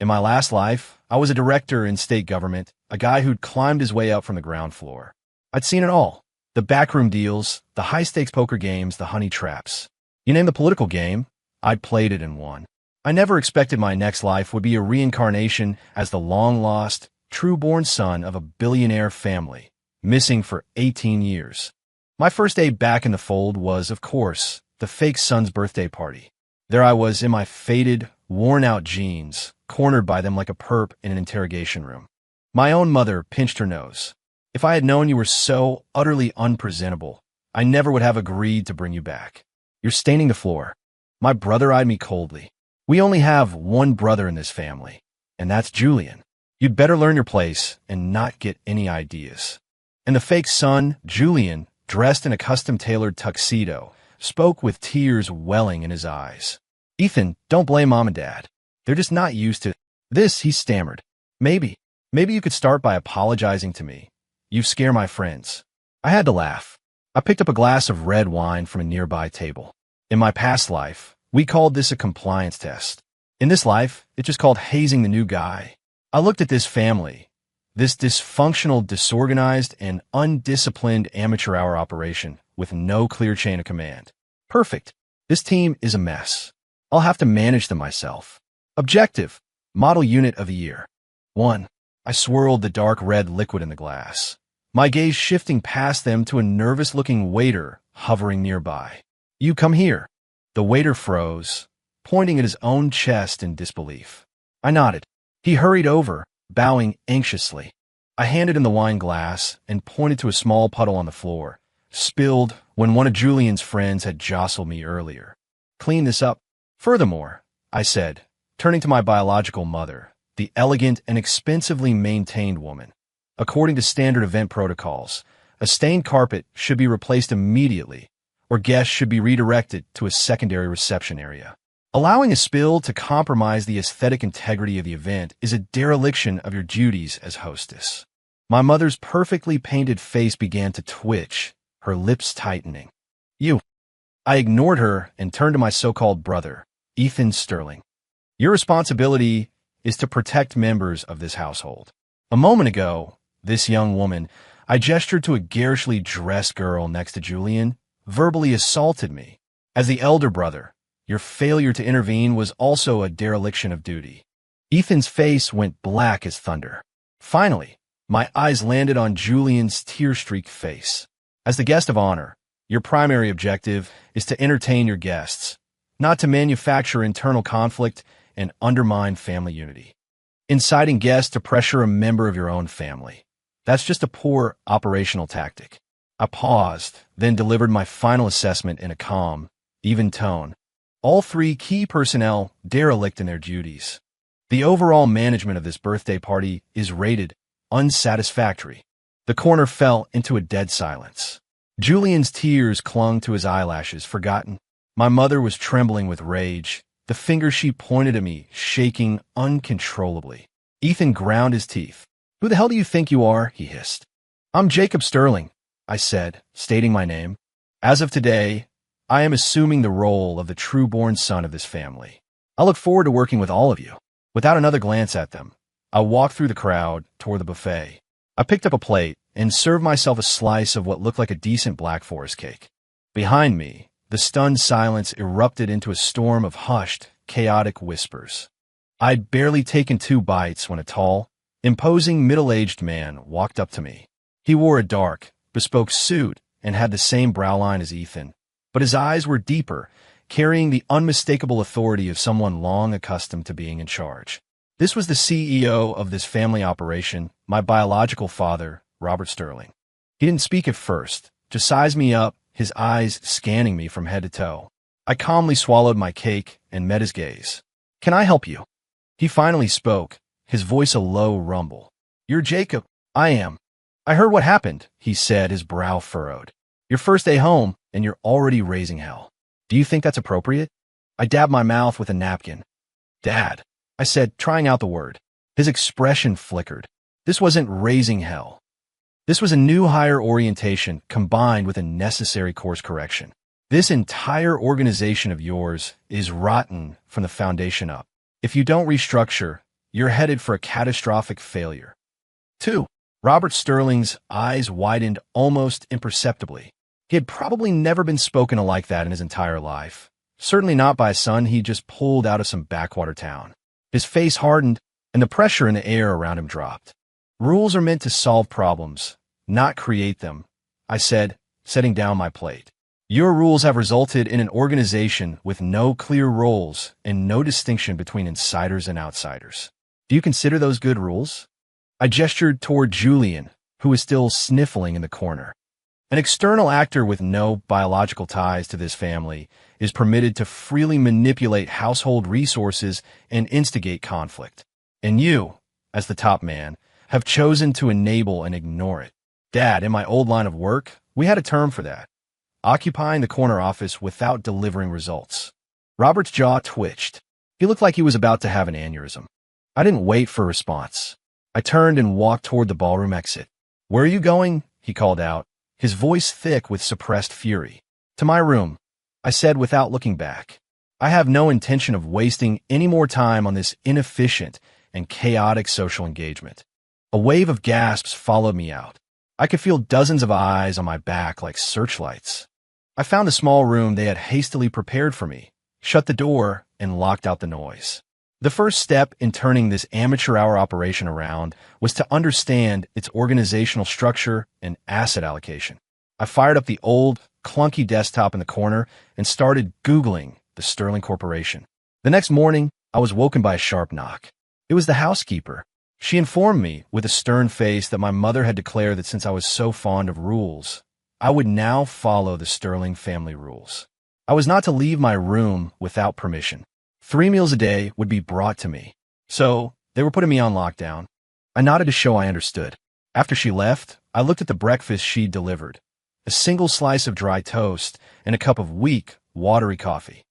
In my last life, I was a director in state government, a guy who'd climbed his way up from the ground floor. I'd seen it all. The backroom deals, the high-stakes poker games, the honey traps. You name the political game, I'd played it and won. I never expected my next life would be a reincarnation as the long-lost, true-born son of a billionaire family, missing for 18 years. My first day back in the fold was, of course, the fake son's birthday party. There I was in my faded, worn-out jeans, cornered by them like a perp in an interrogation room. My own mother pinched her nose. If I had known you were so utterly unpresentable, I never would have agreed to bring you back. You're staining the floor. My brother eyed me coldly. We only have one brother in this family, and that's Julian. You'd better learn your place and not get any ideas. And the fake son, Julian, dressed in a custom-tailored tuxedo, spoke with tears welling in his eyes. Ethan, don't blame Mom and Dad. They're just not used to this, he stammered. Maybe you could start by apologizing to me. You scare my friends. I had to laugh. I picked up a glass of red wine from a nearby table. In my past life, we called this a compliance test. In this life, it's just called hazing the new guy. I looked at this family, this dysfunctional, disorganized, and undisciplined amateur hour operation with no clear chain of command. Perfect. This team is a mess. I'll have to manage them myself. Objective. Model unit of the year. 1. I swirled the dark red liquid in the glass, my gaze shifting past them to a nervous-looking waiter hovering nearby. You come here. The waiter froze, pointing at his own chest in disbelief. I nodded. He hurried over, bowing anxiously. I handed him the wine glass and pointed to a small puddle on the floor, spilled when one of Julian's friends had jostled me earlier. Clean this up. Furthermore, I said, turning to my biological mother, the elegant and expensively maintained woman. According to standard event protocols, a stained carpet should be replaced immediately, or guests should be redirected to a secondary reception area. Allowing a spill to compromise the aesthetic integrity of the event is a dereliction of your duties as hostess. My mother's perfectly painted face began to twitch, her lips tightening. You. I ignored her and turned to my so-called brother, Ethan Sterling. Your responsibility is to protect members of this household. A moment ago, this young woman, I gestured to a garishly dressed girl next to Julian, verbally assaulted me. As the elder brother, your failure to intervene was also a dereliction of duty. Ethan's face went black as thunder. Finally, my eyes landed on Julian's tear-streaked face. As the guest of honor, your primary objective is to entertain your guests, not to manufacture internal conflict and undermine family unity. Inciting guests to pressure a member of your own family. That's just a poor operational tactic. I paused, then delivered my final assessment in a calm, even tone. All 3 key personnel derelict in their duties. The overall management of this birthday party is rated unsatisfactory. The corner fell into a dead silence. Julian's tears clung to his eyelashes, forgotten. My mother was trembling with rage, the finger she pointed at me shaking uncontrollably. Ethan ground his teeth. Who the hell do you think you are? He hissed. I'm Jacob Sterling, I said, stating my name. As of today, I am assuming the role of the true-born son of this family. I look forward to working with all of you. Without another glance at them, I walked through the crowd toward the buffet. I picked up a plate and served myself a slice of what looked like a decent Black Forest cake. Behind me, the stunned silence erupted into a storm of hushed, chaotic whispers. I'd barely taken 2 bites when a tall, imposing middle-aged man walked up to me. He wore a dark, bespoke suit and had the same browline as Ethan, but his eyes were deeper, carrying the unmistakable authority of someone long accustomed to being in charge. This was the CEO of this family operation, my biological father, Robert Sterling. He didn't speak at first, just sized me up, his eyes scanning me from head to toe. I calmly swallowed my cake and met his gaze. Can I help you? He finally spoke, his voice a low rumble. You're Jacob. I am. I heard what happened, he said, his brow furrowed. Your first day home, and you're already raising hell. Do you think that's appropriate? I dabbed my mouth with a napkin. Dad, I said, trying out the word. His expression flickered. This wasn't raising hell. This was a new hire orientation combined with a necessary course correction. This entire organization of yours is rotten from the foundation up. If you don't restructure, you're headed for a catastrophic failure. 2. Robert Sterling's eyes widened almost imperceptibly. He had probably never been spoken to like that in his entire life. Certainly not by a son he just pulled out of some backwater town. His face hardened, and the pressure in the air around him dropped. Rules are meant to solve problems, not create them, I said, setting down my plate. Your rules have resulted in an organization with no clear roles and no distinction between insiders and outsiders. Do you consider those good rules? I gestured toward Julian, who was still sniffling in the corner. An external actor with no biological ties to this family is permitted to freely manipulate household resources and instigate conflict. And you, as the top man, have chosen to enable and ignore it. Dad, in my old line of work, we had a term for that. Occupying the corner office without delivering results. Robert's jaw twitched. He looked like he was about to have an aneurysm. I didn't wait for a response. I turned and walked toward the ballroom exit. Where are you going? He called out, his voice thick with suppressed fury. To my room, I said without looking back. I have no intention of wasting any more time on this inefficient and chaotic social engagement. A wave of gasps followed me out. I could feel dozens of eyes on my back like searchlights. I found the small room they had hastily prepared for me, shut the door, and locked out the noise. The first step in turning this amateur hour operation around was to understand its organizational structure and asset allocation. I fired up the old, clunky desktop in the corner and started Googling the Sterling Corporation. The next morning, I was woken by a sharp knock. It was the housekeeper. She informed me with a stern face that my mother had declared that since I was so fond of rules, I would now follow the Sterling family rules. I was not to leave my room without permission. 3 meals a day would be brought to me. So, they were putting me on lockdown. I nodded to show I understood. After she left, I looked at the breakfast she'd delivered. A single slice of dry toast and a cup of weak, watery coffee.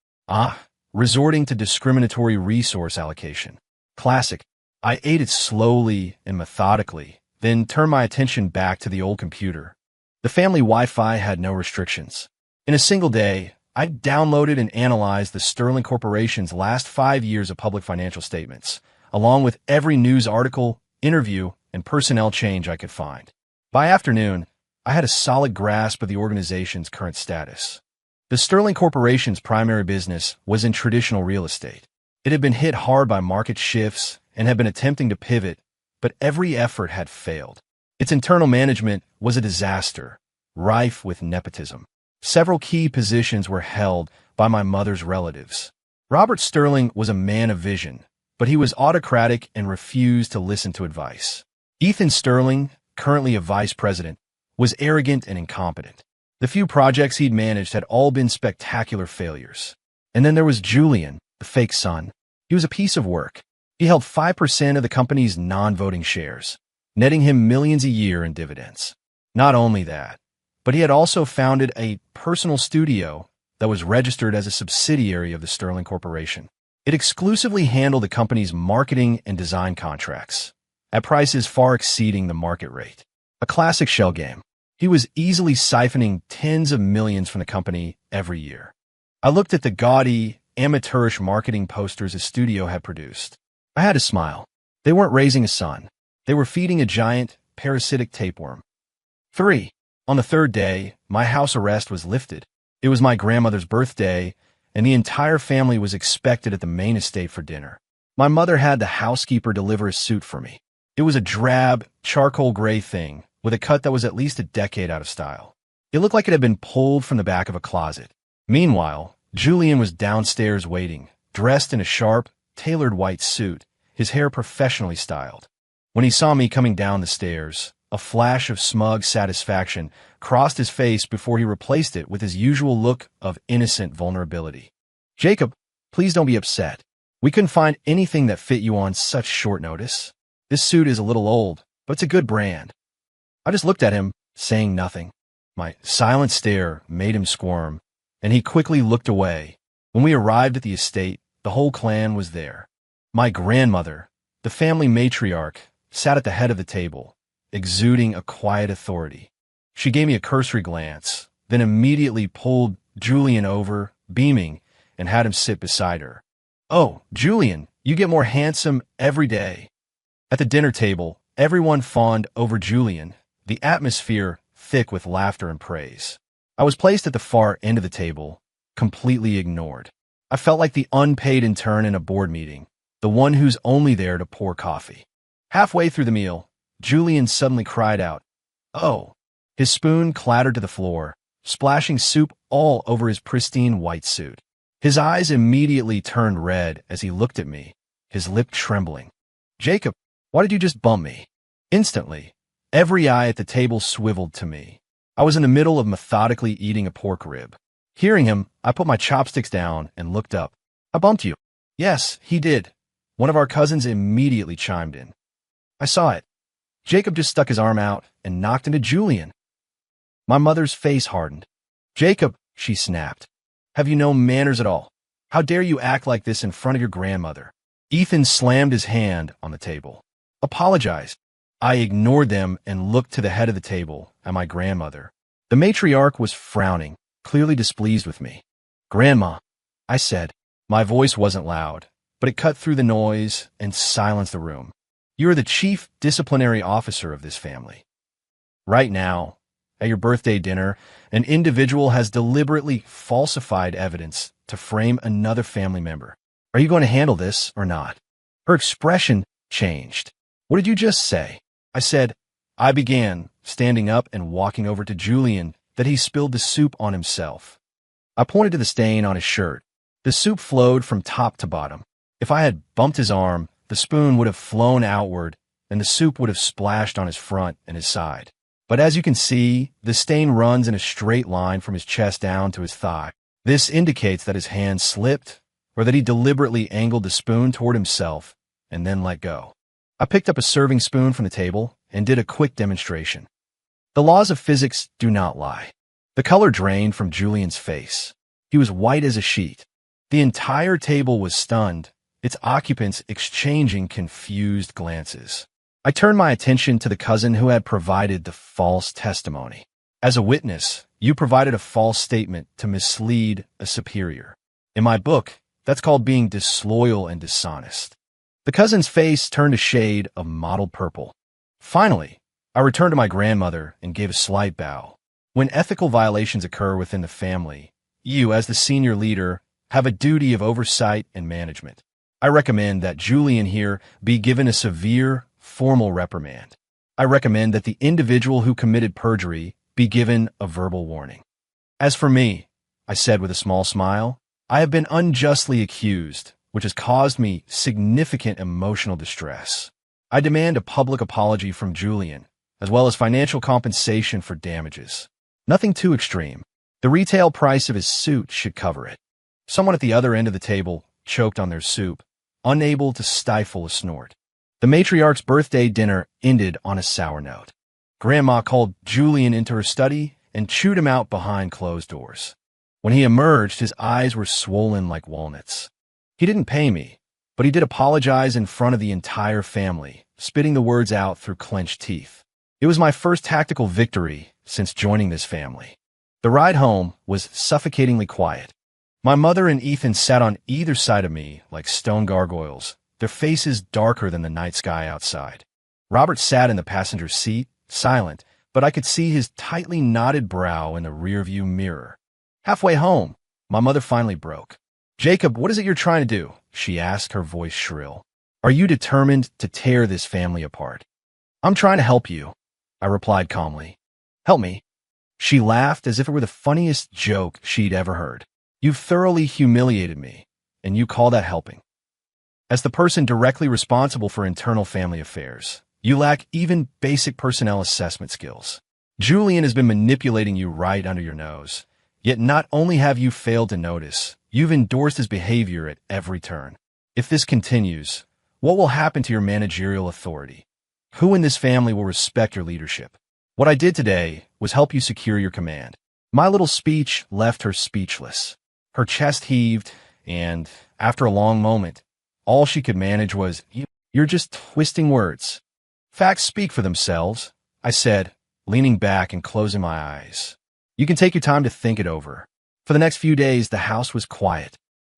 Resorting to discriminatory resource allocation. Classic. I ate it slowly and methodically, then turned my attention back to the old computer. The family Wi-Fi had no restrictions. In a single day, I downloaded and analyzed the Sterling Corporation's last 5 years of public financial statements, along with every news article, interview, and personnel change I could find. By afternoon, I had a solid grasp of the organization's current status. The Sterling Corporation's primary business was in traditional real estate. It had been hit hard by market shifts and had been attempting to pivot, but every effort had failed. Its internal management was a disaster, rife with nepotism. Several key positions were held by my mother's relatives. Robert Sterling was a man of vision, but he was autocratic and refused to listen to advice. Ethan Sterling, currently a vice president, was arrogant and incompetent. The few projects he'd managed had all been spectacular failures. And then there was Julian, the fake son. He was a piece of work. He held 5% of the company's non-voting shares, netting him millions a year in dividends. Not only that, but he had also founded a personal studio that was registered as a subsidiary of the Sterling Corporation. It exclusively handled the company's marketing and design contracts, at prices far exceeding the market rate. A classic shell game. He was easily siphoning tens of millions from the company every year. I looked at the gaudy, amateurish marketing posters his studio had produced. I had to smile. They weren't raising a son. They were feeding a giant, parasitic tapeworm. 3. On the third day, my house arrest was lifted. It was my grandmother's birthday, and the entire family was expected at the main estate for dinner. My mother had the housekeeper deliver a suit for me. It was a drab, charcoal gray thing, with a cut that was at least a decade out of style. It looked like it had been pulled from the back of a closet. Meanwhile, Julian was downstairs waiting, dressed in a sharp, tailored white suit, his hair professionally styled. When he saw me coming down the stairs, a flash of smug satisfaction crossed his face before he replaced it with his usual look of innocent vulnerability. Jacob, please don't be upset. We couldn't find anything that fit you on such short notice. This suit is a little old, but it's a good brand. I just looked at him, saying nothing. My silent stare made him squirm, and he quickly looked away. When we arrived at the estate, the whole clan was there. My grandmother, the family matriarch, sat at the head of the table, exuding a quiet authority. She gave me a cursory glance, then immediately pulled Julian over, beaming, and had him sit beside her. "Oh, Julian, You get more handsome every day. At the dinner table, everyone fawned over Julian, the atmosphere thick with laughter and praise. I was placed at the far end of the table, completely ignored. I felt like the unpaid intern in a board meeting, the one who's only there to pour coffee. Halfway through the meal, Julian suddenly cried out, "Oh!" His spoon clattered to the floor, splashing soup all over his pristine white suit. His eyes immediately turned red as he looked at me, his lip trembling. "Jacob, why did you just bump me?" Instantly, every eye at the table swiveled to me. I was in the middle of methodically eating a pork rib. Hearing him, I put my chopsticks down and looked up. "I bumped you." "Yes, he did." One of our cousins immediately chimed in. "I saw it." Jacob just stuck his arm out and knocked into Julian. My mother's face hardened. "Jacob," she snapped, "have you no manners at all? How dare you act like this in front of your grandmother?" Ethan slammed his hand on the table. "Apologize." I ignored them and looked to the head of the table at my grandmother. The matriarch was frowning, clearly displeased with me. "Grandma," I said. My voice wasn't loud, but it cut through the noise and silenced the room. "You are the chief disciplinary officer of this family. Right now, at your birthday dinner, an individual has deliberately falsified evidence to frame another family member. Are you going to handle this or not?" Her expression changed. "What did you just say?" I said. I began, standing up and walking over to Julian, that he spilled the soup on himself. I pointed to the stain on his shirt. The soup flowed from top to bottom. If I had bumped his arm, the spoon would have flown outward, and the soup would have splashed on his front and his side. But as you can see, the stain runs in a straight line from his chest down to his thigh. This indicates that his hand slipped, or that he deliberately angled the spoon toward himself and then let go. I picked up a serving spoon from the table and did a quick demonstration. The laws of physics do not lie. The color drained from Julian's face. He was white as a sheet. The entire table was stunned, its occupants exchanging confused glances. I turned my attention to the cousin who had provided the false testimony. "As a witness, you provided a false statement to mislead a superior. In my book, that's called being disloyal and dishonest." The cousin's face turned a shade of mottled purple. Finally, I returned to my grandmother and gave a slight bow. When ethical violations occur within the family, you, as the senior leader, have a duty of oversight and management. I recommend that Julian here be given a severe, formal reprimand. I recommend that the individual who committed perjury be given a verbal warning. As for me, I said with a small smile, I have been unjustly accused, which has caused me significant emotional distress. I demand a public apology from Julian, as well as financial compensation for damages. Nothing too extreme. The retail price of his suit should cover it. Someone at the other end of the table choked on their soup, unable to stifle a snort. The matriarch's birthday dinner ended on a sour note. Grandma called Julian into her study and chewed him out behind closed doors. When he emerged, his eyes were swollen like walnuts. He didn't pay me, but he did apologize in front of the entire family, spitting the words out through clenched teeth. It was my first tactical victory since joining this family. The ride home was suffocatingly quiet. My mother and Ethan sat on either side of me like stone gargoyles, their faces darker than the night sky outside. Robert sat in the passenger seat, silent, but I could see his tightly knotted brow in the rearview mirror. Halfway home, my mother finally broke. "Jacob, what is it you're trying to do?" she asked, her voice shrill. "Are you determined to tear this family apart?" "I'm trying to help you," I replied calmly. "Help me?" She laughed as if it were the funniest joke she'd ever heard. "You've thoroughly humiliated me, and you call that helping? As the person directly responsible for internal family affairs, you lack even basic personnel assessment skills. Julian has been manipulating you right under your nose. Yet not only have you failed to notice, you've endorsed his behavior at every turn. If this continues, what will happen to your managerial authority? Who in this family will respect your leadership? What I did today was help you secure your command." My little speech left her speechless. Her chest heaved, and, after a long moment, all she could manage was, "You're just twisting words." "Facts speak for themselves," I said, leaning back and closing my eyes. "You can take your time to think it over." For the next few days, the house was quiet.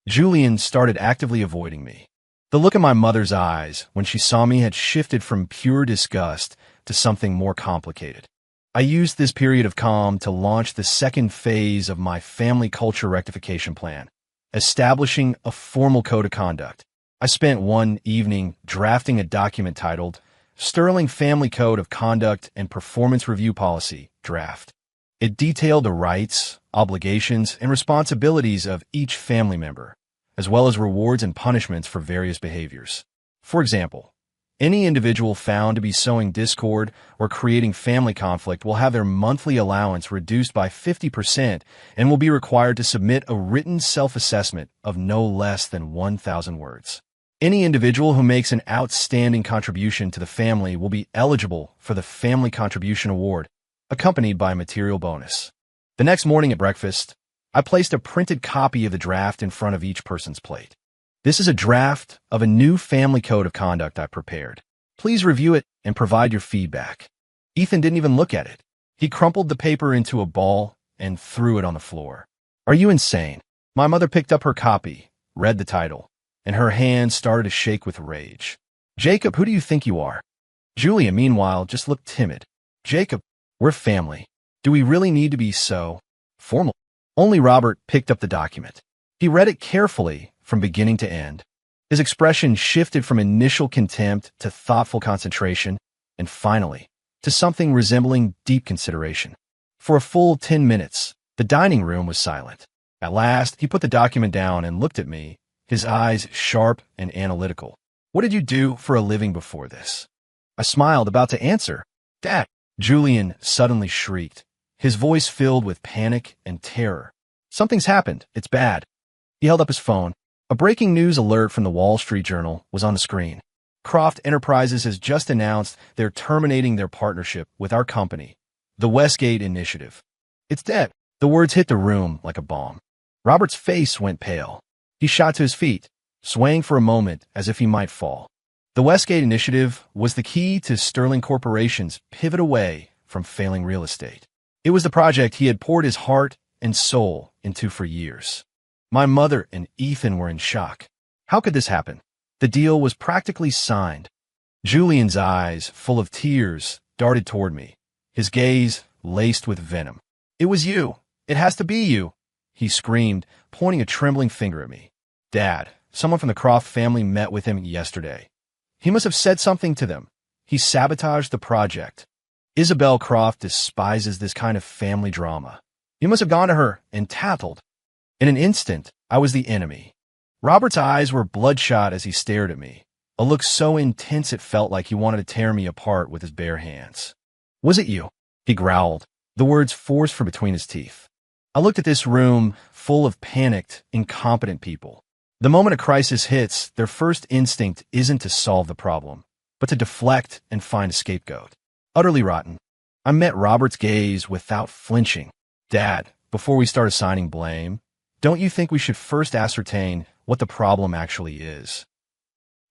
Julian started actively avoiding me. The look in my mother's eyes when she saw me had shifted from pure disgust to something more complicated. I used this period of calm to launch the second phase of my family culture rectification plan, establishing a formal code of conduct. I spent one evening drafting a document titled Sterling Family Code of Conduct and Performance Review Policy, Draft. It detailed the rights, obligations, and responsibilities of each family member, as well as rewards and punishments for various behaviors. For example, any individual found to be sowing discord or creating family conflict will have their monthly allowance reduced by 50% and will be required to submit a written self-assessment of no less than 1,000 words. Any individual who makes an outstanding contribution to the family will be eligible for the Family Contribution Award, accompanied by a material bonus. The next morning at breakfast, I placed a printed copy of the draft in front of each person's plate. This is a draft of a new family code of conduct I prepared. Please review it and provide your feedback. Ethan didn't even look at it. He crumpled the paper into a ball and threw it on the floor. Are you insane? My mother picked up her copy, read the title, and her hands started to shake with rage. Jacob, who do you think you are? Julia, meanwhile, just looked timid. Jacob, we're family. Do we really need to be so formal? Only Robert picked up the document. He read it carefully from beginning to end. His expression shifted from initial contempt to thoughtful concentration, and finally, to something resembling deep consideration. For a full 10 minutes, the dining room was silent. At last, he put the document down and looked at me, his eyes sharp and analytical. What did you do for a living before this? I smiled, about to answer. Dad, Julian suddenly shrieked, his voice filled with panic and terror. Something's happened. It's bad. He held up his phone. A breaking news alert from the Wall Street Journal was on the screen. Croft Enterprises has just announced they're terminating their partnership with our company, the Westgate Initiative. It's dead. The words hit the room like a bomb. Robert's face went pale. He shot to his feet, swaying for a moment as if he might fall. The Westgate Initiative was the key to Sterling Corporation's pivot away from failing real estate. It was the project he had poured his heart and soul into for years. My mother and Ethan were in shock. How could this happen? The deal was practically signed. Julian's eyes, full of tears, darted toward me, his gaze laced with venom. It was you. It has to be you, he screamed, pointing a trembling finger at me. Dad, someone from the Croft family met with him yesterday. He must have said something to them. He sabotaged the project. Isabel Croft despises this kind of family drama. You must have gone to her and tattled. In an instant, I was the enemy. Robert's eyes were bloodshot as he stared at me, a look so intense it felt like he wanted to tear me apart with his bare hands. Was it you? He growled, the words forced from between his teeth. I looked at this room full of panicked, incompetent people. The moment a crisis hits, their first instinct isn't to solve the problem, but to deflect and find a scapegoat. Utterly rotten. I met Robert's gaze without flinching. Dad, before we start assigning blame, don't you think we should first ascertain what the problem actually is?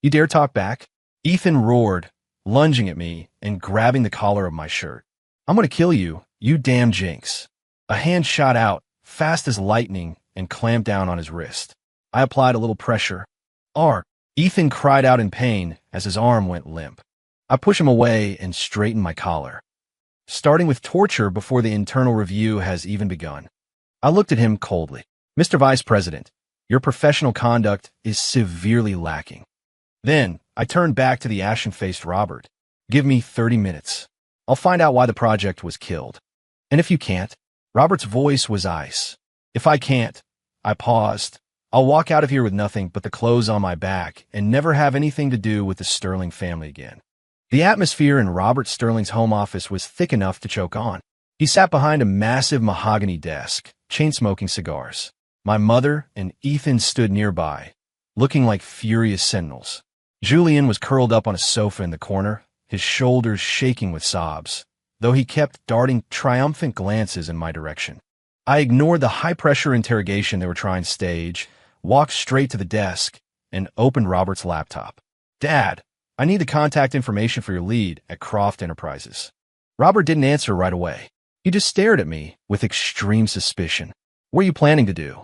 You dare talk back? Ethan roared, lunging at me and grabbing the collar of my shirt. I'm going to kill you, you damn jinx. A hand shot out, fast as lightning, and clamped down on his wrist. I applied a little pressure. Art. Ethan cried out in pain as his arm went limp. I pushed him away and straightened my collar. Starting with torture before the internal review has even begun. I looked at him coldly. Mr. Vice President, your professional conduct is severely lacking. Then I turned back to the ashen-faced Robert. Give me 30 minutes. I'll find out why the project was killed. And if you can't, Robert's voice was ice. If I can't, I paused. I'll walk out of here with nothing but the clothes on my back and never have anything to do with the Sterling family again. The atmosphere in Robert Sterling's home office was thick enough to choke on. He sat behind a massive mahogany desk, chain-smoking cigars. My mother and Ethan stood nearby, looking like furious sentinels. Julian was curled up on a sofa in the corner, his shoulders shaking with sobs, though he kept darting triumphant glances in my direction. I ignored the high-pressure interrogation they were trying to stage, walked straight to the desk, and opened Robert's laptop. Dad, I need the contact information for your lead at Croft Enterprises. Robert didn't answer right away. He just stared at me with extreme suspicion. What are you planning to do?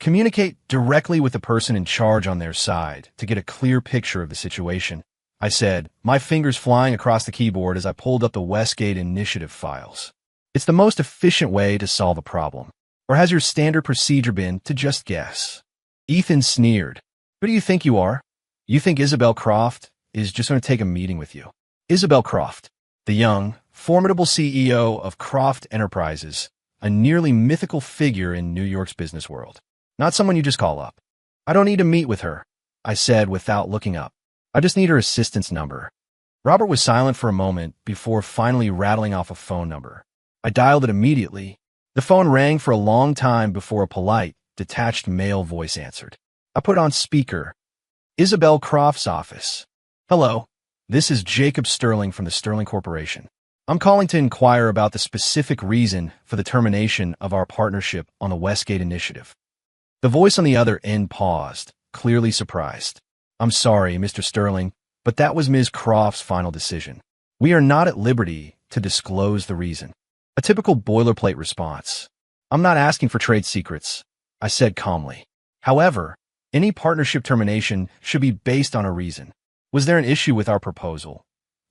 Communicate directly with the person in charge on their side to get a clear picture of the situation, I said, my fingers flying across the keyboard as I pulled up the Westgate Initiative files. It's the most efficient way to solve a problem. Or has your standard procedure been to just guess? Ethan sneered. Who do you think you are? You think Isabel Croft is just going to take a meeting with you? Isabel Croft, the young, formidable CEO of Croft Enterprises, a nearly mythical figure in New York's business world. Not someone you just call up. I don't need to meet with her, I said without looking up. I just need her assistant's number. Robert was silent for a moment before finally rattling off a phone number. I dialed it immediately. The phone rang for a long time before a polite, detached male voice answered. I put it on speaker. Isabel Croft's office. Hello, this is Jacob Sterling from the Sterling Corporation. I'm calling to inquire about the specific reason for the termination of our partnership on the Westgate Initiative. The voice on the other end paused, clearly surprised. I'm sorry, Mr. Sterling, but that was Ms. Croft's final decision. We are not at liberty to disclose the reason. A typical boilerplate response. I'm not asking for trade secrets, I said calmly. However, any partnership termination should be based on a reason. Was there an issue with our proposal?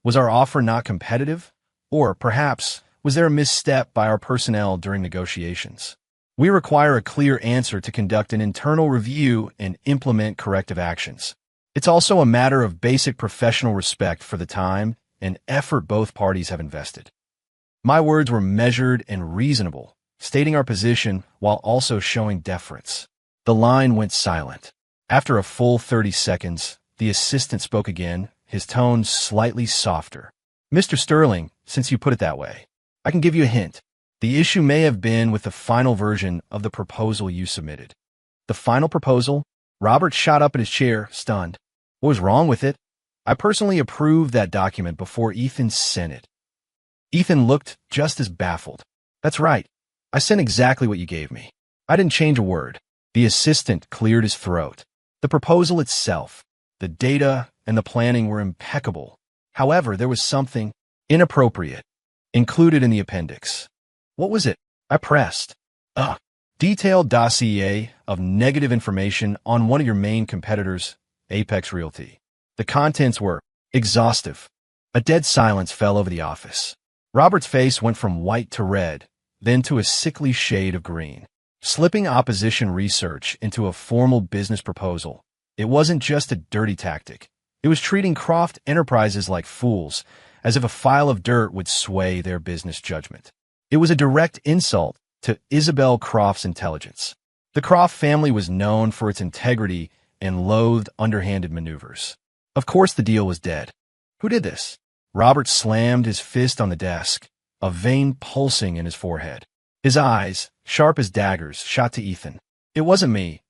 Was our offer not competitive? Or perhaps, was there a misstep by our personnel during negotiations? We require a clear answer to conduct an internal review and implement corrective actions. It's also a matter of basic professional respect for the time and effort both parties have invested. My words were measured and reasonable, stating our position while also showing deference. The line went silent. After a full 30 seconds, the assistant spoke again, his tone slightly softer. Mr. Sterling, since you put it that way, I can give you a hint. The issue may have been with the final version of the proposal you submitted. The final proposal? Robert shot up in his chair, stunned. What was wrong with it? I personally approved that document before Ethan sent it. Ethan looked just as baffled. That's right. I sent exactly what you gave me. I didn't change a word. The assistant cleared his throat. The proposal itself, the data, and the planning were impeccable. However, there was something inappropriate included in the appendix. What was it? I pressed. Detailed dossier of negative information on one of your main competitors, Apex Realty. The contents were exhaustive. A dead silence fell over the office. Robert's face went from white to red, then to a sickly shade of green. Slipping opposition research into a formal business proposal, it wasn't just a dirty tactic. It was treating Croft Enterprises like fools, as if a file of dirt would sway their business judgment. It was a direct insult to Isabel Croft's intelligence. The Croft family was known for its integrity and loathed underhanded maneuvers. Of course the deal was dead. Who did this? Robert slammed his fist on the desk, a vein pulsing in his forehead. His eyes, sharp as daggers, shot to Ethan. It wasn't me.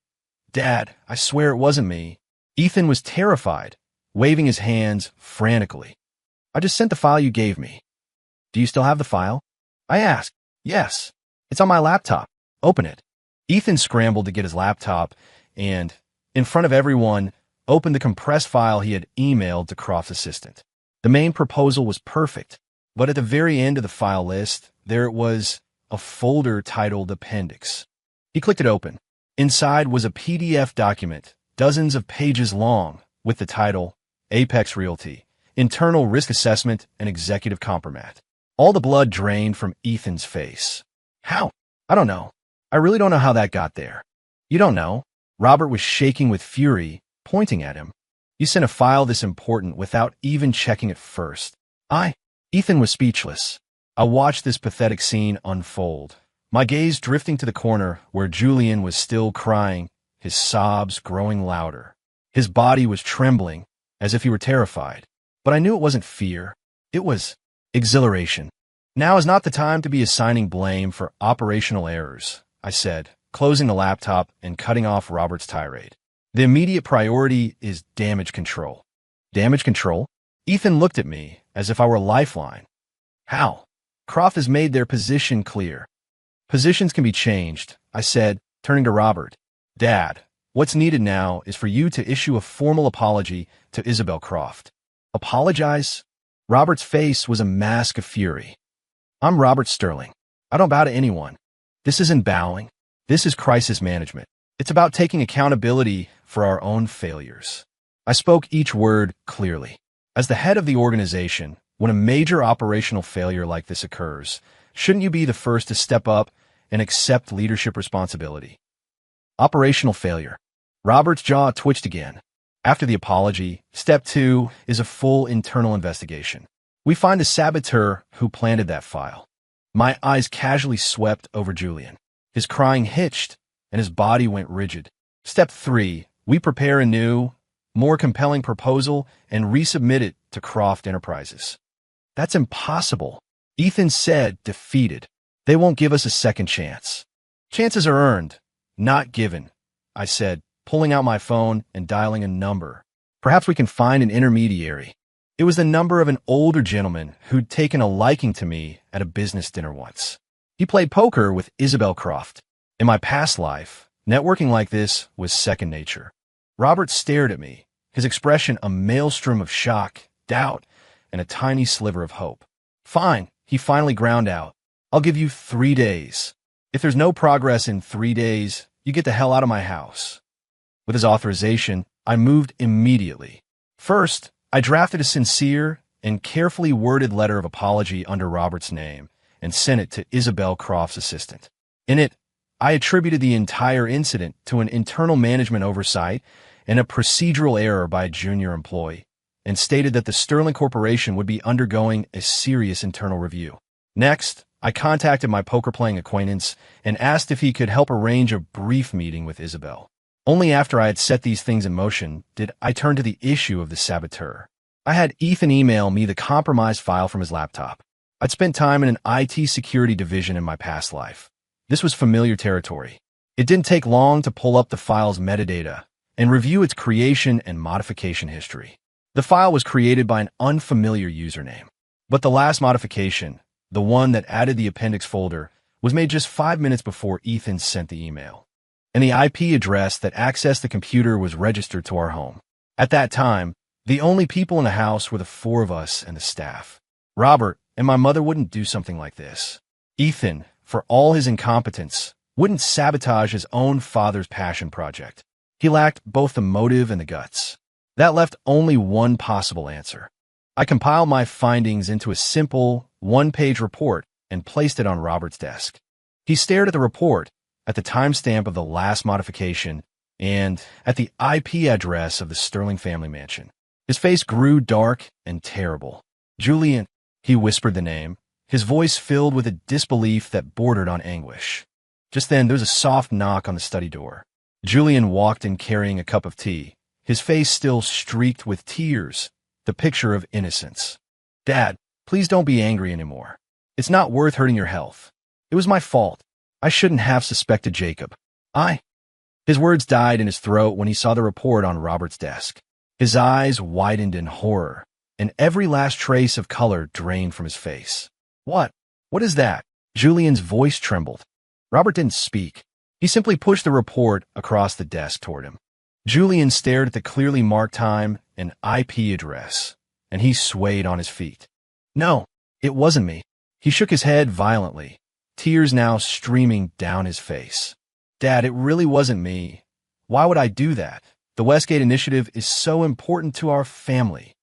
Dad, I swear it wasn't me. Ethan was terrified, waving his hands frantically. I just sent the file you gave me. Do you still have the file? I asked. Yes. It's on my laptop. Open it. Ethan scrambled to get his laptop and, in front of everyone, opened the compressed file he had emailed to Croft's assistant. The main proposal was perfect, but at the very end of the file list, there it was, a folder titled Appendix. He clicked it open. Inside was a PDF document, dozens of pages long, with the title, Apex Realty, Internal Risk Assessment and Executive Compromat. All the blood drained from Ethan's face. How? I don't know. I really don't know how that got there. You don't know? Robert was shaking with fury, pointing at him. You sent a file this important without even checking it first. Ethan was speechless. I watched this pathetic scene unfold, my gaze drifting to the corner where Julian was still crying, his sobs growing louder. His body was trembling, as if he were terrified. But I knew it wasn't fear. It was exhilaration. Now is not the time to be assigning blame for operational errors, I said, closing the laptop and cutting off Robert's tirade. The immediate priority is damage control. Damage control? Ethan looked at me as if I were a lifeline. How? Croft has made their position clear. Positions can be changed, I said, turning to Robert. Dad, what's needed now is for you to issue a formal apology to Isabel Croft. Apologize? Robert's face was a mask of fury. I'm Robert Sterling. I don't bow to anyone. This isn't bowing. This is crisis management. It's about taking accountability for our own failures. I spoke each word clearly. As the head of the organization, when a major operational failure like this occurs, shouldn't you be the first to step up and accept leadership responsibility? Operational failure. Robert's jaw twitched again. After the apology, step 2 is a full internal investigation. We find the saboteur who planted that file. My eyes casually swept over Julian. His crying hitched, and his body went rigid. Step 3, we prepare a new, more compelling proposal and resubmit it to Croft Enterprises. That's impossible, Ethan said, defeated. They won't give us a second chance. Chances are earned, not given, I said, pulling out my phone and dialing a number. Perhaps we can find an intermediary. It was the number of an older gentleman who'd taken a liking to me at a business dinner once. He played poker with Isabel Croft. In my past life, networking like this was second nature. Robert stared at me, his expression a maelstrom of shock, doubt, and a tiny sliver of hope. Fine, he finally ground out. I'll give you 3 days. If there's no progress in 3 days, you get the hell out of my house. With his authorization, I moved immediately. First, I drafted a sincere and carefully worded letter of apology under Robert's name and sent it to Isabel Croft's assistant. In it, I attributed the entire incident to an internal management oversight and a procedural error by a junior employee, and stated that the Sterling Corporation would be undergoing a serious internal review. Next, I contacted my poker-playing acquaintance and asked if he could help arrange a brief meeting with Isabel. Only after I had set these things in motion did I turn to the issue of the saboteur. I had Ethan email me the compromised file from his laptop. I'd spent time in an IT security division in my past life. This was familiar territory. It didn't take long to pull up the file's metadata and review its creation and modification history. The file was created by an unfamiliar username. But the last modification, the one that added the appendix folder, was made just 5 minutes before Ethan sent the email. And the IP address that accessed the computer was registered to our home. At that time, the only people in the house were the 4 of us and the staff. Robert and my mother wouldn't do something like this. Ethan, for all his incompetence, wouldn't sabotage his own father's passion project. He lacked both the motive and the guts. That left only one possible answer. I compiled my findings into a simple, 1-page report and placed it on Robert's desk. He stared at the report, at the timestamp of the last modification, and at the IP address of the Sterling family mansion. His face grew dark and terrible. Julian, he whispered the name, his voice filled with a disbelief that bordered on anguish. Just then, there was a soft knock on the study door. Julian walked in carrying a cup of tea, his face still streaked with tears, the picture of innocence. Dad, please don't be angry anymore. It's not worth hurting your health. It was my fault. I shouldn't have suspected Jacob. His words died in his throat when he saw the report on Robert's desk. His eyes widened in horror, and every last trace of color drained from his face. What is that? Julian's voice trembled. Robert didn't speak. He simply pushed the report across the desk toward him. Julian stared at the clearly marked time and IP address, and he swayed on his feet. No, it wasn't me. He shook his head violently, tears now streaming down his face. Dad, it really wasn't me. Why would I do that? The Westgate Initiative is so important to our family.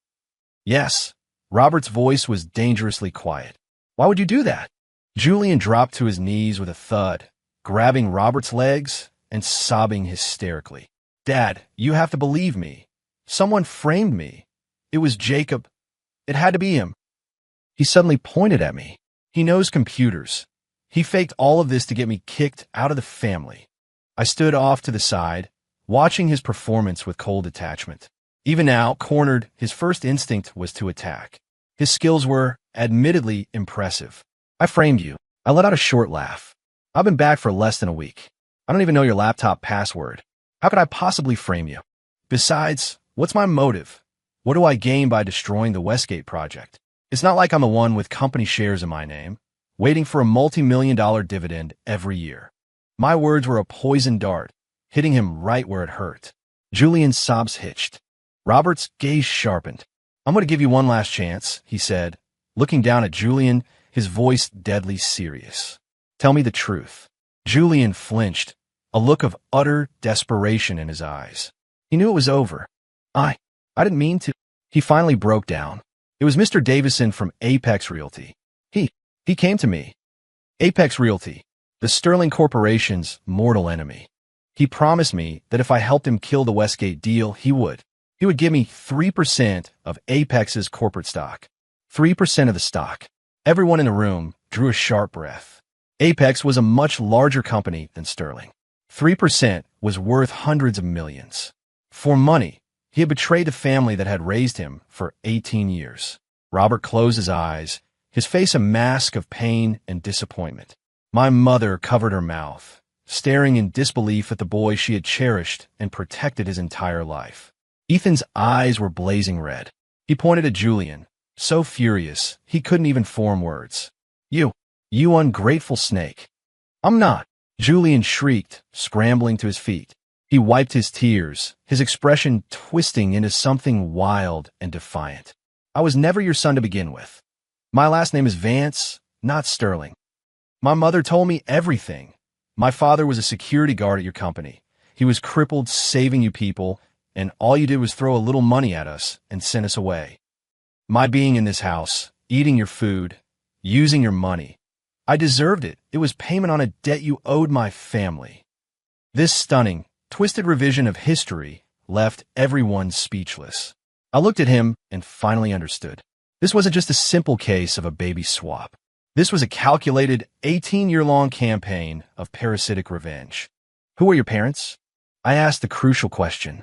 Yes, Robert's voice was dangerously quiet. Why would you do that? Julian dropped to his knees with a thud, grabbing Robert's legs and sobbing hysterically. Dad, you have to believe me. Someone framed me. It was Jacob. It had to be him. He suddenly pointed at me. He knows computers. He faked all of this to get me kicked out of the family. I stood off to the side, watching his performance with cold detachment. Even now, cornered, his first instinct was to attack. His skills were, admittedly, impressive. I framed you. I let out a short laugh. I've been back for less than a week. I don't even know your laptop password. How could I possibly frame you? Besides, what's my motive? What do I gain by destroying the Westgate project? It's not like I'm the one with company shares in my name, waiting for a multi-million-dollar dividend every year. My words were a poisoned dart, hitting him right where it hurt. Julian's sobs hitched. Robert's gaze sharpened. I'm going to give you one last chance, he said, looking down at Julian, his voice deadly serious. Tell me the truth. Julian flinched, a a look of utter desperation in his eyes. He knew it was over. I didn't mean to. He finally broke down. It was Mr. Davison from Apex Realty. He came to me. Apex Realty, the Sterling Corporation's mortal enemy. He promised me that if I helped him kill the Westgate deal, he would give me 3% of Apex's corporate stock. 3% of the stock. Everyone in the room drew a sharp breath. Apex was a much larger company than Sterling. 3% was worth hundreds of millions. For money, he had betrayed the family that had raised him for 18 years. Robert closed his eyes, his face a mask of pain and disappointment. My mother covered her mouth, staring in disbelief at the boy she had cherished and protected his entire life. Ethan's eyes were blazing red. He pointed at Julian, so furious he couldn't even form words. You ungrateful snake. I'm not. Julian shrieked, scrambling to his feet. He wiped his tears, his expression twisting into something wild and defiant. I was never your son to begin with. My last name is Vance, not Sterling. My mother told me everything. My father was a security guard at your company. He was crippled saving you people, and all you did was throw a little money at us and send us away. My being in this house, eating your food, using your money, I deserved it. It was payment on a debt you owed my family. This stunning, twisted revision of history left everyone speechless. I looked at him and finally understood. This wasn't just a simple case of a baby swap. This was a calculated 18-year-long campaign of parasitic revenge. Who are your parents? I asked the crucial question.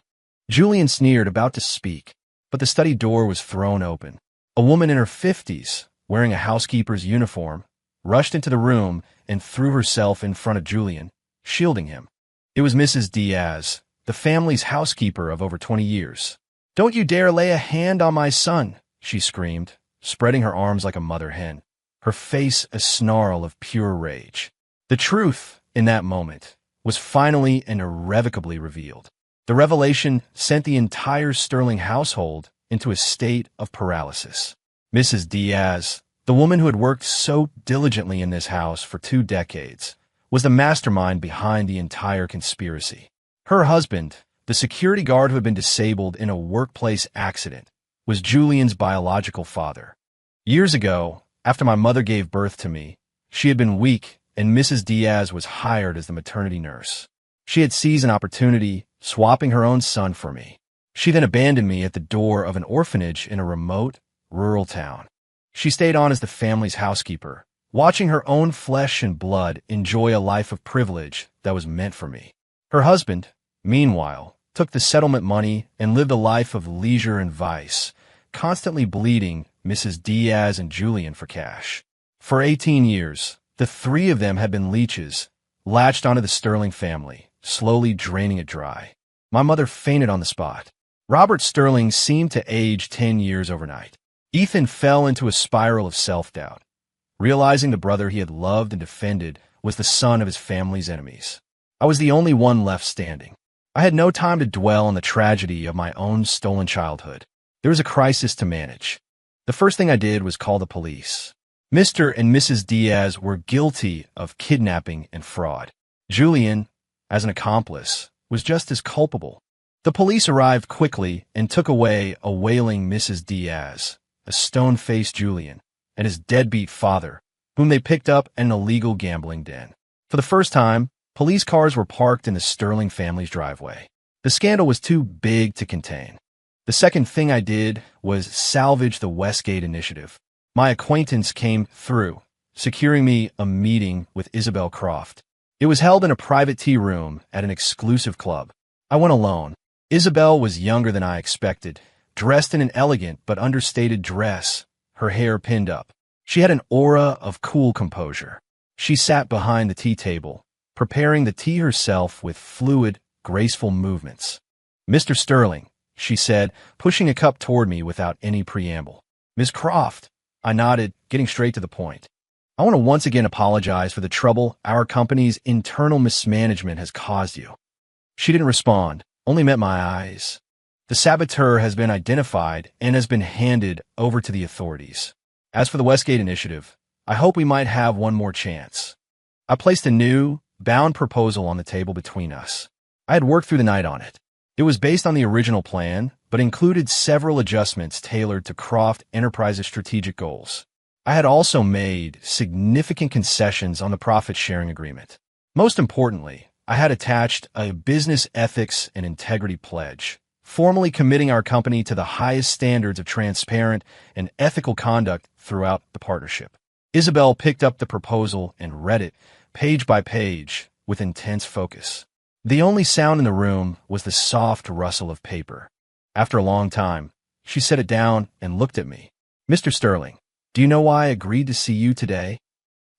Julian sneered, about to speak, but the study door was thrown open. A woman in her 50s, wearing a housekeeper's uniform, rushed into the room and threw herself in front of Julian, shielding him. It was Mrs. Diaz, the family's housekeeper of over 20 years. Don't you dare lay a hand on my son, she screamed, spreading her arms like a mother hen, her face a snarl of pure rage. The truth, in that moment, was finally and irrevocably revealed. The revelation sent the entire Sterling household into a state of paralysis. Mrs. Diaz, the woman who had worked so diligently in this house for 2 decades, was the mastermind behind the entire conspiracy. Her husband, the security guard who had been disabled in a workplace accident, was Julian's biological father. Years ago, after my mother gave birth to me, she had been weak and Mrs. Diaz was hired as the maternity nurse. She had seized an opportunity, swapping her own son for me. She then abandoned me at the door of an orphanage in a remote, rural town. She stayed on as the family's housekeeper, watching her own flesh and blood enjoy a life of privilege that was meant for me. Her husband, meanwhile, took the settlement money and lived a life of leisure and vice, constantly bleeding Mrs. Diaz and Julian for cash. For 18 years, the 3 of them had been leeches, latched onto the Sterling family, slowly draining it dry. My mother fainted on the spot. Robert Sterling seemed to age 10 years overnight. Ethan fell into a spiral of self-doubt, realizing the brother he had loved and defended was the son of his family's enemies. I was the only one left standing. I had no time to dwell on the tragedy of my own stolen childhood. There was a crisis to manage. The first thing I did was call the police. Mr. and Mrs. Diaz were guilty of kidnapping and fraud. Julian, as an accomplice, was just as culpable. The police arrived quickly and took away a wailing Mrs. Diaz, a stone-faced Julian, and his deadbeat father, whom they picked up in an illegal gambling den. For the first time, police cars were parked in the Sterling family's driveway. The scandal was too big to contain. The second thing I did was salvage the Westgate initiative. My acquaintance came through, securing me a meeting with Isabel Croft. It was held in a private tea room at an exclusive club. I went alone. Isabel was younger than I expected, dressed in an elegant but understated dress, her hair pinned up. She had an aura of cool composure. She sat behind the tea table, preparing the tea herself with fluid, graceful movements. Mr. Sterling, she said, pushing a cup toward me without any preamble. Miss Croft, I nodded, getting straight to the point. I want to once again apologize for the trouble our company's internal mismanagement has caused you. She didn't respond, only met my eyes. The saboteur has been identified and has been handed over to the authorities. As for the Westgate initiative, I hope we might have one more chance. I placed a new, bound proposal on the table between us. I had worked through the night on it. It was based on the original plan, but included several adjustments tailored to Croft Enterprises' strategic goals. I had also made significant concessions on the profit-sharing agreement. Most importantly, I had attached a business ethics and integrity pledge, formally committing our company to the highest standards of transparent and ethical conduct throughout the partnership. Isabel picked up the proposal and read it, page by page, with intense focus. The only sound in the room was the soft rustle of paper. After a long time, she set it down and looked at me. "Mr. Sterling, do you know why I agreed to see you today?"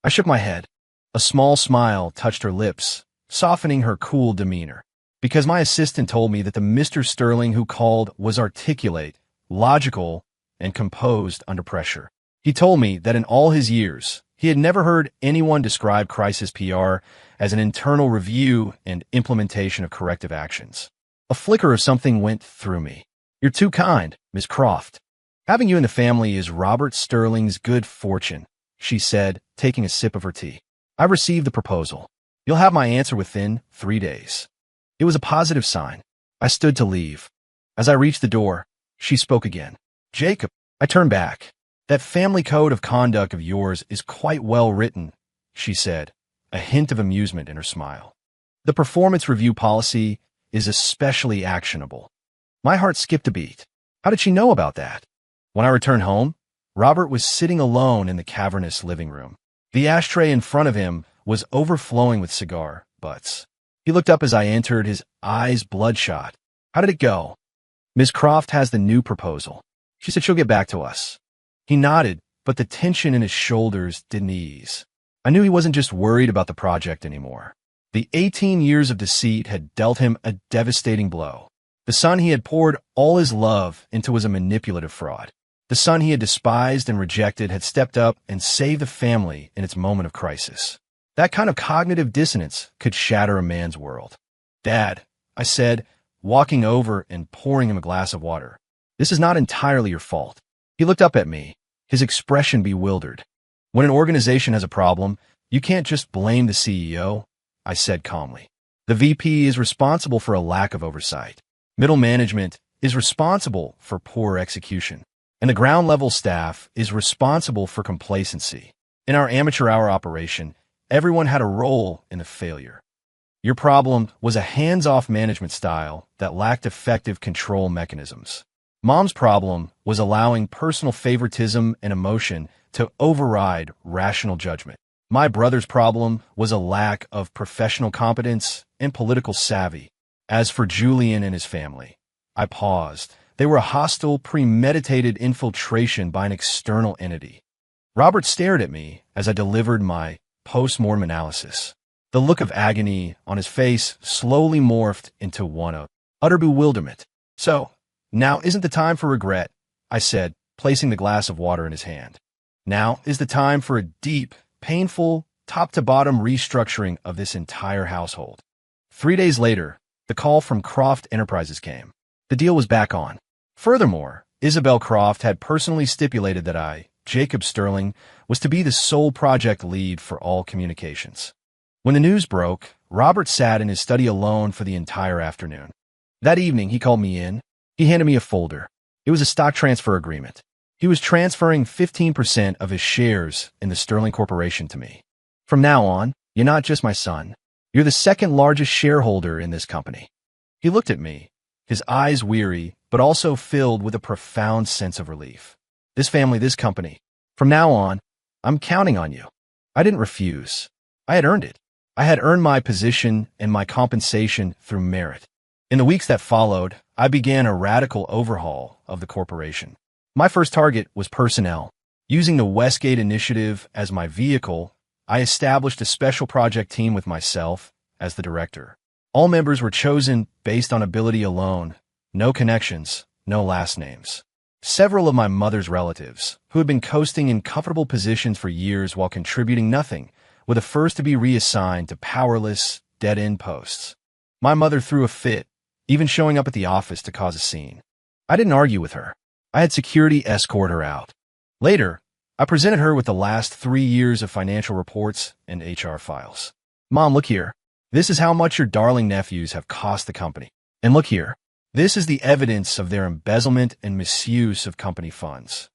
I shook my head. A small smile touched her lips, softening her cool demeanor. "Because my assistant told me that the Mr. Sterling who called was articulate, logical, and composed under pressure. He told me that in all his years, he had never heard anyone describe crisis PR as an internal review and implementation of corrective actions." A flicker of something went through me. "You're too kind, Miss Croft. Having you in the family is Robert Sterling's good fortune," she said, taking a sip of her tea. "I received the proposal. You'll have my answer within 3 days." It was a positive sign. I stood to leave. As I reached the door, she spoke again. "Jacob," I turned back. "That family code of conduct of yours is quite well written," she said, a hint of amusement in her smile. "The performance review policy is especially actionable." My heart skipped a beat. How did she know about that? When I returned home, Robert was sitting alone in the cavernous living room. The ashtray in front of him was overflowing with cigar butts. He looked up as I entered, his eyes bloodshot. "How did it go?" "Ms. Croft has the new proposal. She said she'll get back to us." He nodded, but the tension in his shoulders didn't ease. I knew he wasn't just worried about the project anymore. The 18 years of deceit had dealt him a devastating blow. The son he had poured all his love into was a manipulative fraud. The son he had despised and rejected had stepped up and saved the family in its moment of crisis. That kind of cognitive dissonance could shatter a man's world. "Dad," I said, walking over and pouring him a glass of water, "this is not entirely your fault." He looked up at me, his expression bewildered. "When an organization has a problem, you can't just blame the CEO," I said calmly. "The VP is responsible for a lack of oversight. Middle management is responsible for poor execution. And the ground-level staff is responsible for complacency. In our amateur hour operation, everyone had a role in the failure. Your problem was a hands-off management style that lacked effective control mechanisms. Mom's problem was allowing personal favoritism and emotion to override rational judgment. My brother's problem was a lack of professional competence and political savvy. As for Julian and his family," I paused. "They were a hostile, premeditated infiltration by an external entity." Robert stared at me as I delivered my post-mortem analysis. The look of agony on his face slowly morphed into one of utter bewilderment. "So, now isn't the time for regret," I said, placing the glass of water in his hand. "Now is the time for a deep, painful, top-to-bottom restructuring of this entire household." 3 days later, the call from Croft Enterprises came. The deal was back on. Furthermore, Isabel Croft had personally stipulated that I, Jacob Sterling, was to be the sole project lead for all communications. When the news broke, Robert sat in his study alone for the entire afternoon. That evening, he called me in. He handed me a folder. It was a stock transfer agreement. He was transferring 15% of his shares in the Sterling Corporation to me. "From now on, you're not just my son. You're the second largest shareholder in this company." He looked at me, his eyes weary, but also filled with a profound sense of relief. "This family, this company. From now on, I'm counting on you." I didn't refuse. I had earned it. I had earned my position and my compensation through merit. In the weeks that followed, I began a radical overhaul of the corporation. My first target was personnel. Using the Westgate Initiative as my vehicle, I established a special project team with myself as the director. All members were chosen based on ability alone, no connections, no last names. Several of my mother's relatives, who had been coasting in comfortable positions for years while contributing nothing, were the first to be reassigned to powerless, dead-end posts. My mother threw a fit, even showing up at the office to cause a scene. I didn't argue with her. I had security escort her out. Later, I presented her with the last 3 years of financial reports and HR files. Mom, look here. This is how much your darling nephews have cost the company. And look here. This is the evidence of their embezzlement and misuse of company funds.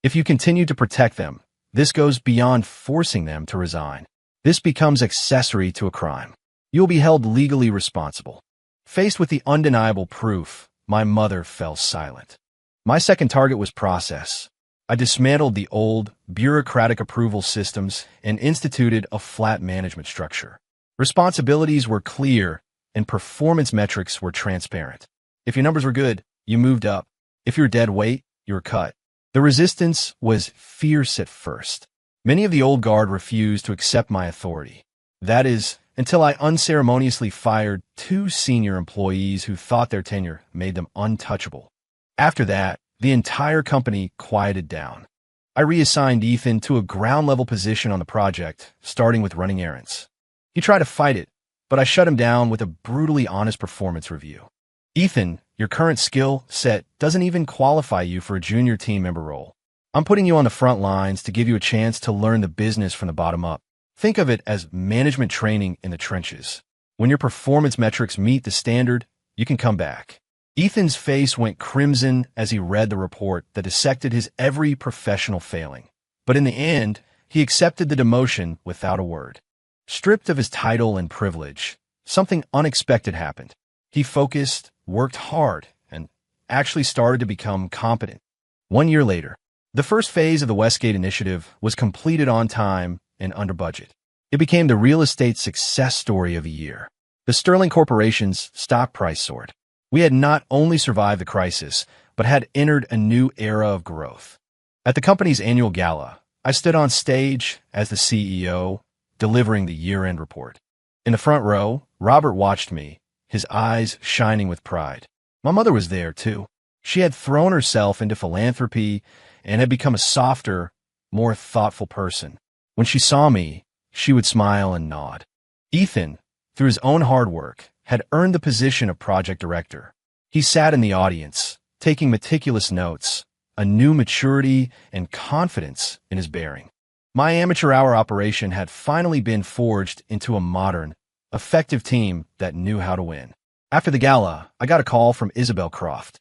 If you continue to protect them, this goes beyond forcing them to resign. This becomes accessory to a crime. You will be held legally responsible. Faced with the undeniable proof, my mother fell silent. My second target was process. I dismantled the old, bureaucratic approval systems and instituted a flat management structure. Responsibilities were clear, and performance metrics were transparent. If your numbers were good, you moved up. If you were dead weight, you were cut. The resistance was fierce at first. Many of the old guard refused to accept my authority. That is, until I unceremoniously fired 2 senior employees who thought their tenure made them untouchable. After that, the entire company quieted down. I reassigned Ethan to a ground-level position on the project, starting with running errands. He tried to fight it, but I shut him down with a brutally honest performance review. Ethan, your current skill set doesn't even qualify you for a junior team member role. I'm putting you on the front lines to give you a chance to learn the business from the bottom up. Think of it as management training in the trenches. When your performance metrics meet the standard, you can come back. Ethan's face went crimson as he read the report that dissected his every professional failing. But in the end, he accepted the demotion without a word. Stripped of his title and privilege, something unexpected happened. He focused, worked hard, and actually started to become competent. 1 year later, the first phase of the Westgate initiative was completed on time and under budget. It became the real estate success story of a year. The Sterling Corporation's stock price soared. We had not only survived the crisis, but had entered a new era of growth. At the company's annual gala, I stood on stage as the CEO, delivering the year-end report. In the front row, Robert watched me, his eyes shining with pride. My mother was there, too. She had thrown herself into philanthropy and had become a softer, more thoughtful person. When she saw me, she would smile and nod. Ethan, through his own hard work, had earned the position of project director. He sat in the audience, taking meticulous notes, a new maturity and confidence in his bearing. My amateur hour operation had finally been forged into a modern, effective team that knew how to win. After the gala, I got a call from Isabel Croft.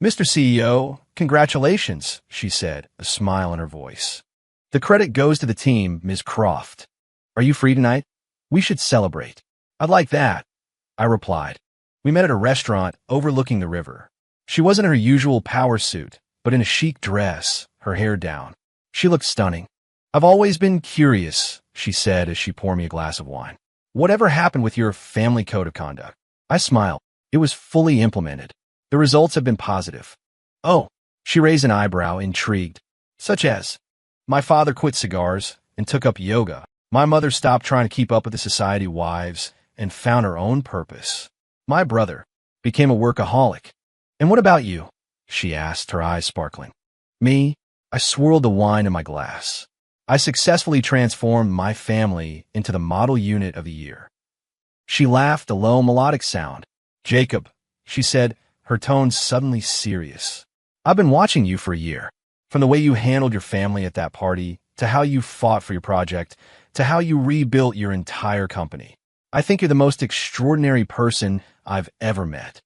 "Mr. CEO, congratulations," she said, a smile in her voice. "The credit goes to the team, Ms. Croft. Are you free tonight? We should celebrate." "I'd like that," I replied. We met at a restaurant overlooking the river. She wasn't in her usual power suit, but in a chic dress, her hair down. She looked stunning. "I've always been curious," she said as she poured me a glass of wine. "Whatever happened with your family code of conduct?" I smiled. It was fully implemented. The results have been positive. "Oh," she raised an eyebrow, intrigued. "Such as?" "My father quit cigars and took up yoga. My mother stopped trying to keep up with the society wives and found her own purpose. My brother became a workaholic." "And what about you?" she asked, her eyes sparkling. "Me?" I swirled the wine in my glass. "I successfully transformed my family into the model unit of the year." She laughed, a low melodic sound. "Jacob," she said, her tone suddenly serious. "I've been watching you for a year. From the way you handled your family at that party, to how you fought for your project, to how you rebuilt your entire company. I think you're the most extraordinary person I've ever met."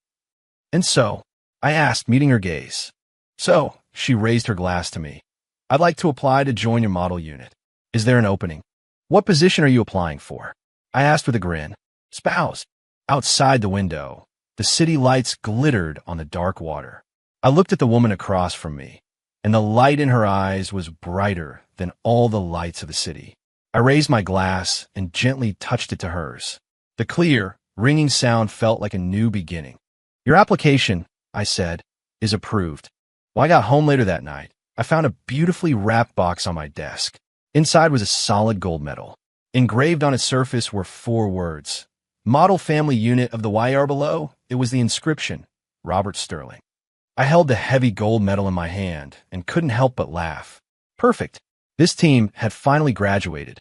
"And so?" I asked, meeting her gaze. "So," she raised her glass to me, "I'd like to apply to join your model unit. Is there an opening?" "What position are you applying for?" I asked with a grin. "Spouse." Outside the window, the city lights glittered on the dark water. I looked at the woman across from me, and the light in her eyes was brighter than all the lights of the city. I raised my glass and gently touched it to hers. The clear, ringing sound felt like a new beginning. "Your application," I said, "is approved." When I got home later that night, I found a beautifully wrapped box on my desk. Inside was a solid gold medal. Engraved on its surface were 4 words. "Model Family Unit of the Heir below." It was the inscription, Robert Sterling. I held the heavy gold medal in my hand and couldn't help but laugh. Perfect. This team had finally graduated,